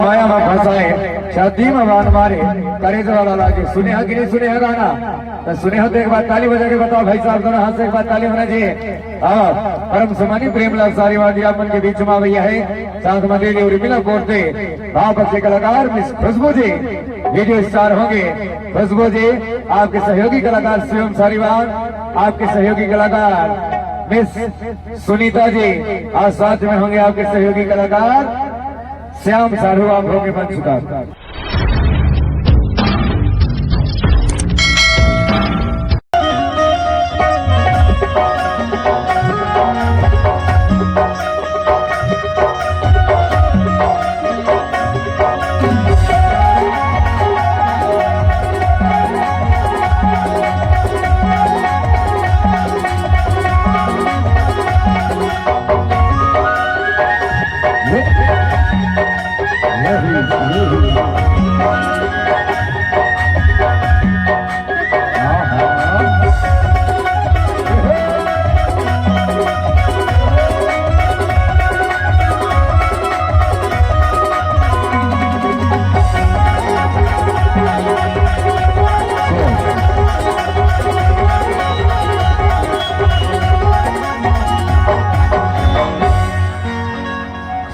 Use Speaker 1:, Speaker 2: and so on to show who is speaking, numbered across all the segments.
Speaker 1: माया में फंसाए शादी में बान मारे करेज वाला लागे सुने हा कि नहीं सुने हा गाना तो सुने हो तो एक बार ताली बजा के बताओ भाई साहब दोनों हाथ से एक बार ताली होना चाहिए। परम समानी प्रेमलाल सारीवाल जी अपन के बीच में भैया है साथ में लेडी उर्मिला कोर्टे भाव बच्चे कलाकार मिस खुशबू जी वीडियो स्टार होंगे। खुशबू जी आपके सहयोगी कलाकार शिवम सारीवाल, आपके सहयोगी कलाकार मिस सुनीता जी और साथ में होंगे आपके सहयोगी कलाकार श्याम सारू। आप होंगे मंच का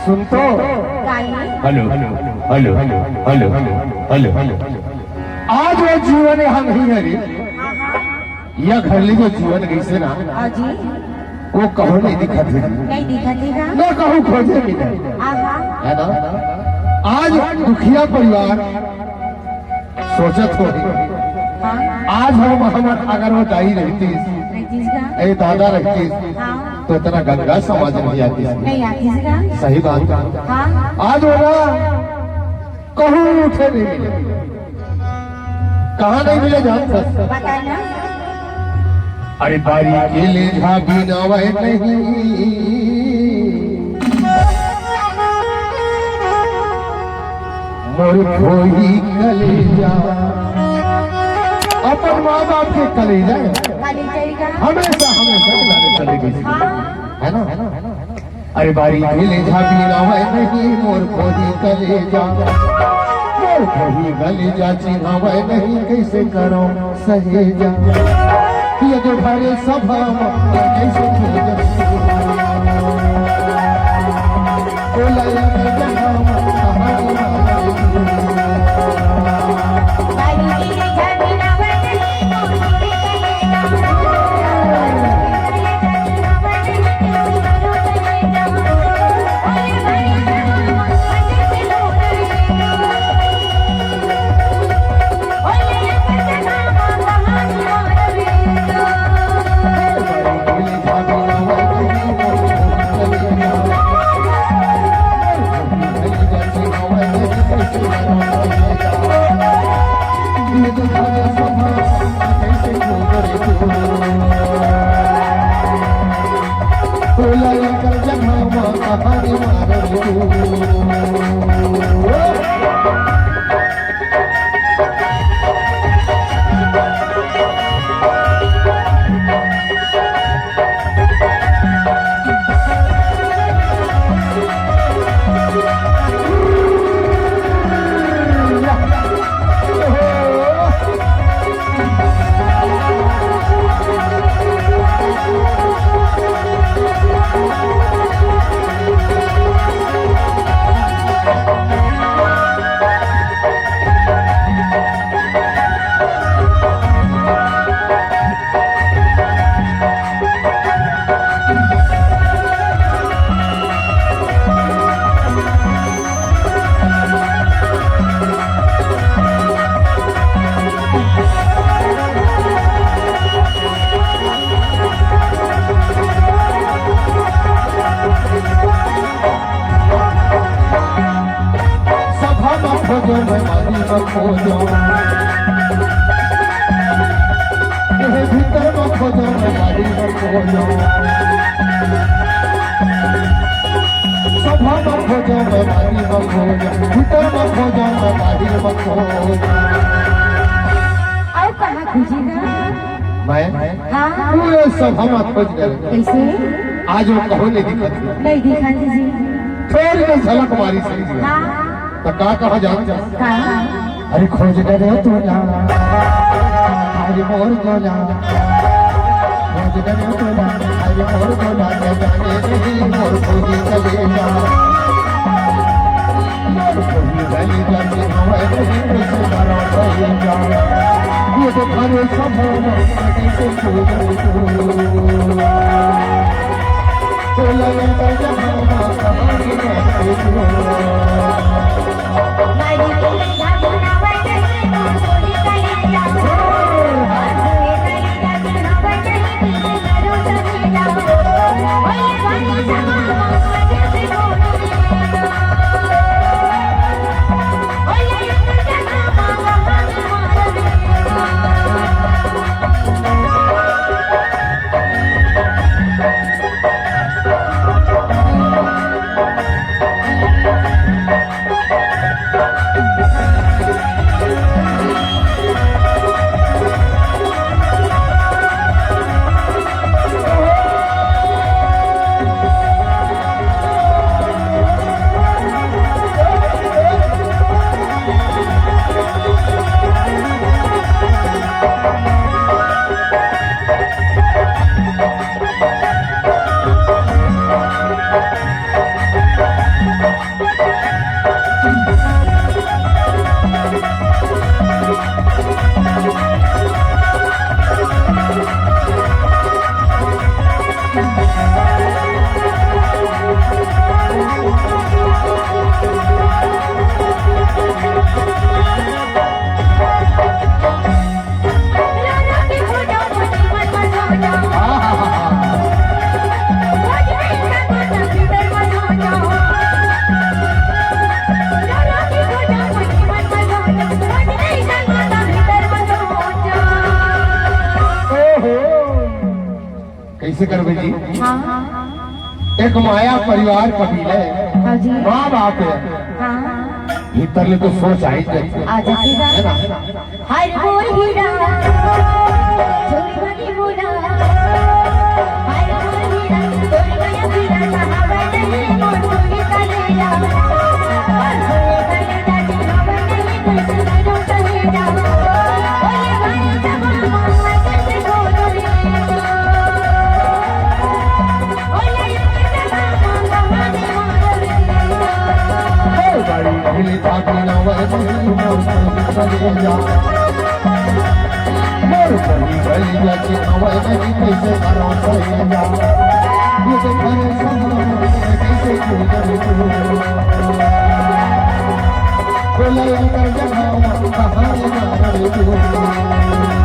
Speaker 1: सुन तो hello hello hello hello hello hello आज वो जीवन हम ही है या घर ले जो जीवन कैसे ना वो कहो नहीं दिखा थे ना कहो खोजे भी नहीं है ना। आज दुखिया परिवार सोचत हो आज हम अगर वो दाई रहती ए दादा रहती तो इतना गंगा समाज नहीं आती सही बात। आज हो रहा कहूँ उठे नहीं मिले कहाँ नहीं मिले जान अरे बारी के ले झागी नवे नहीं मोर खोई कलेजा अपन माँ बाप के कलेजा हमेशा हमेशा चलेगी है ना। अरे बारी ले झागी नवे नहीं मोर खोई कलेजा मोर खोई कलेजा चिन्हवे नहीं कैसे करो सहेजा ये जो भरे सभा कैसे भीतर में खोजो बाड़ी में खोजो सभा में खोजो बाड़ी में खोजो भीतर में खोजो बाड़ी में खोजो
Speaker 2: और कहाँ खोजेगा
Speaker 1: मैं
Speaker 2: हाँ
Speaker 1: तू ये सभा में खोज कर
Speaker 2: कैसे
Speaker 1: आज वो कहो नहीं दिखा
Speaker 2: नहीं दिखा दीजिए
Speaker 1: थोड़ी झलक मारी सही
Speaker 2: हाँ
Speaker 1: तो का कहा जान
Speaker 2: का
Speaker 1: अरे खोज करे तू ना अरे मोर को ना खोज करे तू ना अरे मोर को ना जाने नहीं मोर को ही चले जा मोर को ही गली जाने हवा नहीं कैसे करो चले जा ये तो खाने सब हो कैसे खोज तू तो लगे तो जहां कहानी में कैसे कर बेटी? एक माया परिवार कबीले माँ बाप है भीतर ले तो सोच आई है ना
Speaker 2: हर बोल हीरा छोरी बनी बोला हर बोल हीरा छोरी गया हीरा सहावा नहीं मोर छोरी चले जा और छोरी गया जाती हवा नहीं कैसे करो चले जा ओए भाई सब मामा कैसे बोलो रे
Speaker 1: हिली ताकि ना वह मोर चले जा मोर चली गली जाके हवा नहीं कैसे करो चले जा ये तो घरे सब कैसे गुजर बोले कर जहां कहानी ना रे तू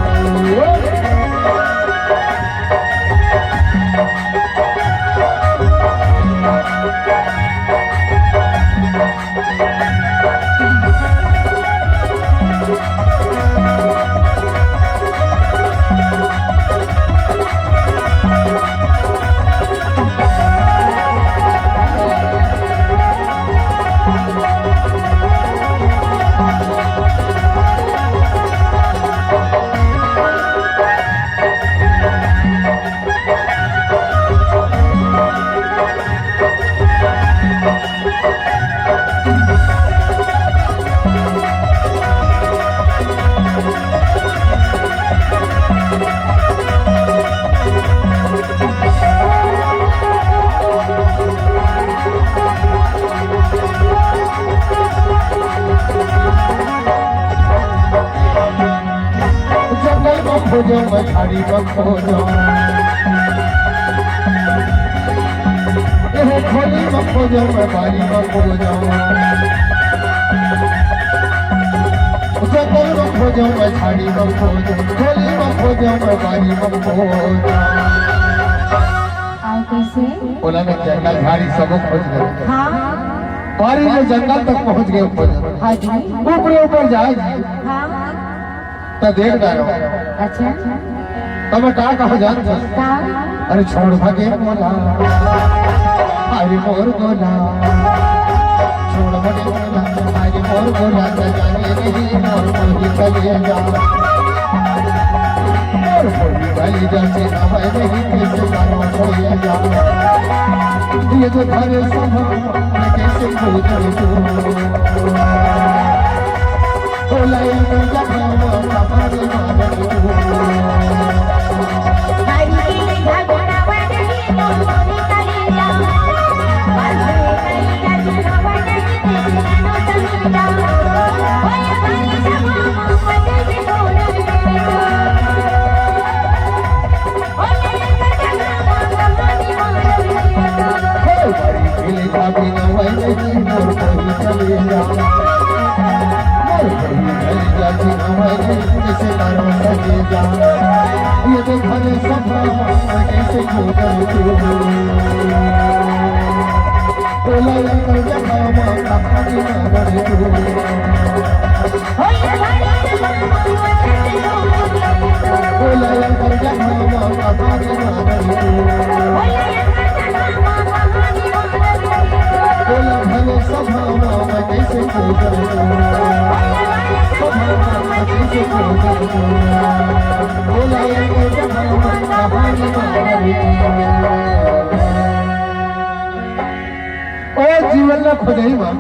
Speaker 1: खोजो मछाड़ी खोजो खोली खोजो बारी खोजो खोजो मछाड़ी खोजो खोली खोजो बारी खोजो बोला ना जंगल झाड़ी सब खोज गए बारी में जंगल तक पहुंच गए ऊपर ऊपर जाए तो देख रहा
Speaker 2: अच्छा
Speaker 1: तब का कहा जान अरे छोड़ भागे बोला अरे मोर बोला छोड़ भागे बोला अरे मोर बोला जाने नहीं मोर कोई चले जा मोर कोई गली जाके हवा नहीं कैसे करो चले जा ये तो घर सब कैसे गुजर तू ये तो घर सफा कैसे बोला कर जमा कहानी ना बने बोला कर जमा कहानी ना बने बोला भले सभा में कैसे बोला कर जमा कहानी ना बने ओ जीवन में खुदाई मां